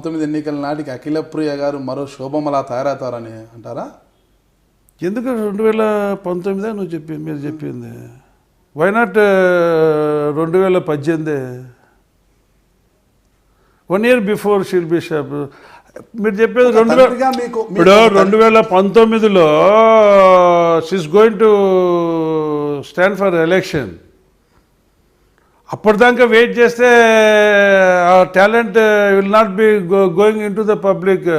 2019 ఎన్నికల నాటికి అఖిలప్రియ గారు మరో శోభమలా తయారవుతారని అంటారా? ఎందుకు 2019 నువ్వు మీరు చెప్పింది? Why not 2018? 1 year before she'll be shop. మీరు చెప్పేది 2019లో she is going to stand for election. అప్పటిదాకా వెయిట్ చేస్తే ఆ talent will not be going in to the public.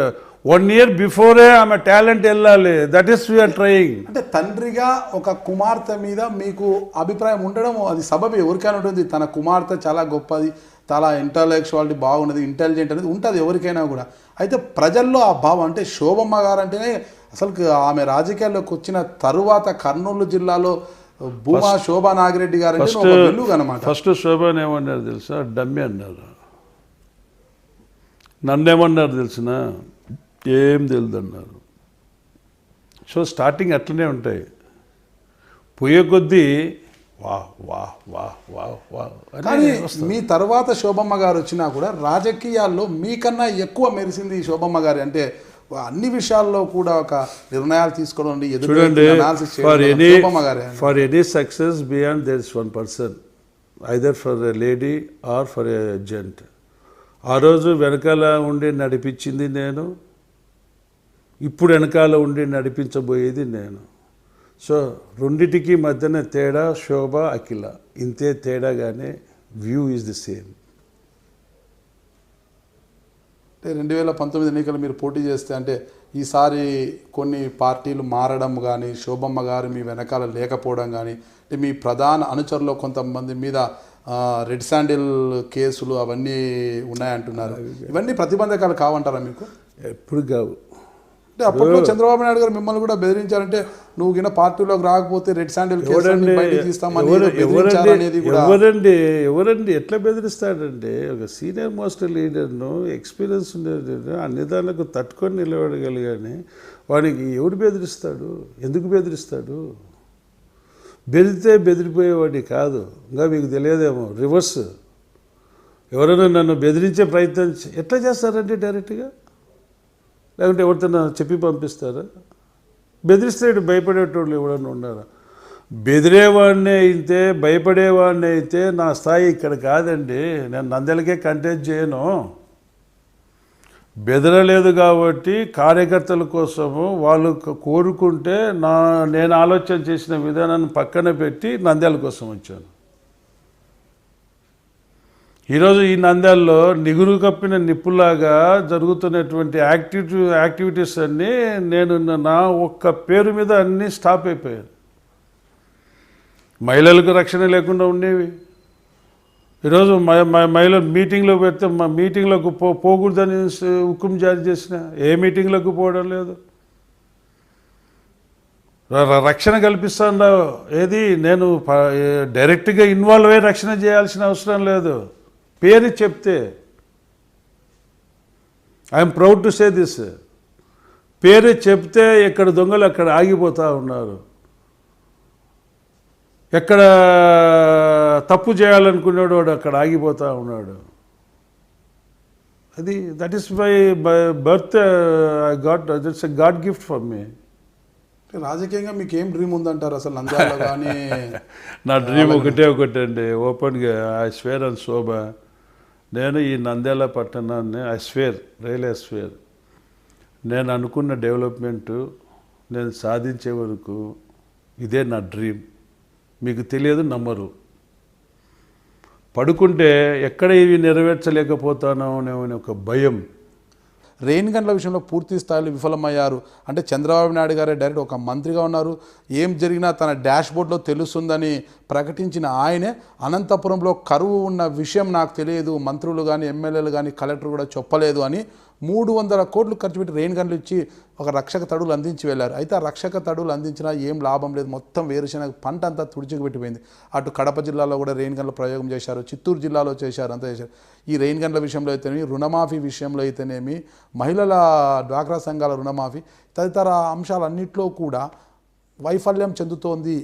1 year బిఫోరే ఆమె టాలెంట్ వెళ్ళాలి. That is we are trying. అంటే తండ్రిగా ఒక కుమార్తె మీద మీకు అభిప్రాయం ఉండడం అది సబబు ఎవరికైనా ఉంటుంది. తన కుమార్తె చాలా గొప్పది, చాలా ఇంటలెక్చువాలిటీ బాగున్నది, ఇంటెలిజెంట్ అనేది ఉంటుంది ఎవరికైనా కూడా. అయితే ప్రజల్లో ఆ భావం అంటే శోభమ్మ గారు అంటేనే అసలు ఆమె రాజకీయాల్లోకి వచ్చిన తరువాత కర్నూలు జిల్లాలో భూమా శోభా నాగిరెడ్డి గారు అంటే ఒక వెలుగు అన్నమాట. ఫస్ట్ శోభాని ఏమన్నారు తెలుసా? డమ్మి అన్నారు. నన్నేమన్నారు తెలిసిన? ఏం తెలియదు అన్నారు. సో స్టార్టింగ్ అట్లనే ఉంటాయి. పోయే కొద్దీ వాహ్ వాహ్ వాహ్ వాహ్ వాహ్. కానీ మీ తర్వాత శోభమ్మ గారు వచ్చినా కూడా రాజకీయాల్లో మీకన్నా ఎక్కువ మెరిసింది ఈ శోభమ్మ గారి. అంటే అన్ని విషయాల్లో కూడా ఒక నిర్ణయాలు తీసుకోవడం. చూడండి, for any success beyond there is one person, either for a lady or for a gent. ఆ రోజు వెనకాల ఉండి నడిపించింది నేను, ఇప్పుడు వెనకాల ఉండి నడిపించబోయేది నేను. సో రెండిటికి మధ్యన తేడా శోభ అఖిల, ఇంతే తేడా, కానీ వ్యూ ఈజ్ ది సేమ్. 2019 ఎన్నికలు మీరు పోటీ చేస్తే అంటే ఈసారి కొన్ని పార్టీలు మారడం కానీ, శోభమ్మ గారు మీ వెనకాల లేకపోవడం కానీ, అంటే మీ ప్రధాన అనుచరులు కొంతమంది మీద రెడ్ శాండిల్ కేసులు అవన్నీ ఉన్నాయంటున్నారు. ఇవన్నీ ప్రతిబంధకాలు కావంటారా మీకు? ఎప్పుడు కావు. అంటే అప్పట్లో చంద్రబాబు నాయుడు గారు మిమ్మల్ని కూడా బెదిరించారంటే నువ్వు గిన పార్టీలోకి రాకపోతే రెడ్ శాండిల్ ఎవరండి ఎట్లా బెదిరిస్తాడంటే? ఒక సీనియర్ మోస్ట్ లీడర్ను, ఎక్స్పీరియన్స్ ఉండేది, అన్ని దానికి తట్టుకొని నిలబడగలిగాని వాడికి ఎవడు బెదిరిస్తాడు? ఎందుకు బెదిరిస్తాడు? బెదిరితే బెదిరిపోయేవాడి కాదు. ఇంకా మీకు తెలియదేమో, రివర్స్. ఎవరైనా నన్ను బెదిరించే ప్రయత్నం ఎట్లా చేస్తారంటే డైరెక్ట్గా, లేకుంటే ఎవరితో చెప్పి పంపిస్తారా? బెదిరిస్తే భయపడేటోళ్ళు ఎవరన్నా ఉన్నారా? బెదిరేవాడిని అయితే, భయపడేవాడిని అయితే నా స్థాయి ఇక్కడ కాదండి. నేను నందెలకే కంటెస్ట్ చేయను. బెదరలేదు కాబట్టి కార్యకర్తల కోసము వాళ్ళు కోరుకుంటే నేను ఆలోచన చేసిన విధానాన్ని పక్కన పెట్టి నంద్యాల కోసం వచ్చాను. ఈరోజు ఈ నంద్యాలలో నిగురు కప్పిన నిప్పులాగా జరుగుతున్నటువంటి యాక్టివిటీస్ అన్నీ నేను నా ఒక్క పేరు మీద అన్నీ స్టాప్ అయిపోయాను. మహిళలకు రక్షణ లేకుండా ఉండేవి. ఈరోజు మహిళలు మీటింగ్లో పెడితే మా మీటింగ్లకు పోకూడదని హుకుం జారీ చేసిన, ఏ మీటింగ్లకు పోవడం లేదు. రక్షణ కల్పిస్తాను ఏది? నేను డైరెక్ట్గా ఇన్వాల్వ్ అయ్యి రక్షణ చేయాల్సిన అవసరం లేదు. పేరు చెప్తే, I'm proud to say this, పేరు చెప్తే ఎక్కడ దొంగలు అక్కడ ఆగిపోతూ ఉన్నారు. ఎక్కడ తప్పు చేయాలనుకున్నాడు వాడు అక్కడ ఆగిపోతూ ఉన్నాడు. అది that is my birth. I got, that's a God gift for me. రాజకీయంగా మీకు ఏం డ్రీమ్ ఉందంటారు అసలు నంద్యాలలో కానీ? నా డ్రీమ్ ఒకటే అండి, ఓపెన్గా ఐ స్వేర్ అండ్ శోభ, నేను ఈ నంద్యాల పట్టణాన్ని ఐ స్వేర్ నేను అనుకున్న డెవలప్మెంటు నేను సాధించే వరకు ఇదే నా డ్రీమ్. మీకు తెలియదు, నమ్మరు. పడుకుంటే ఎక్కడ ఇవి నెరవేర్చలేకపోతానో అనే ఒక భయం. రెయిన్ గన్ల విషయంలో పూర్తి స్థాయిలో విఫలమయ్యారు. అంటే చంద్రబాబు నాయుడు గారే డైరెక్ట్ ఒక మంత్రిగా ఉన్నారు, ఏం జరిగినా తన డాష్ బోర్డ్లో తెలుస్తుందని ప్రకటించిన ఆయనే అనంతపురంలో కరువు ఉన్న విషయం నాకు తెలియదు, మంత్రులు కానీ ఎమ్మెల్యేలు కానీ కలెక్టర్ కూడా చెప్పలేదు అని 300 కోట్లు ఖర్చు పెట్టి రెయిన్ గన్లు ఇచ్చి ఒక రక్షక తడులు అందించి వెళ్ళారు. అయితే ఆ రక్షక తడులు అందించినా ఏం లాభం లేదు, మొత్తం వేరుశనగ పంట అంతా తుడిచికి పెట్టిపోయింది. అటు కడప జిల్లాలో కూడా రెయిన్ గన్ల ప్రయోగం చేశారు, చిత్తూరు జిల్లాలో చేశారు, అంతా చేశారు. ఈ రెయిన్ గన్ల విషయంలో అయితేనేమి, రుణమాఫీ విషయంలో అయితేనేమి, మహిళల డ్వాక్రా సంఘాల రుణమాఫీ తదితర అంశాలన్నింటిలో కూడా వైఫల్యం చెందుతోంది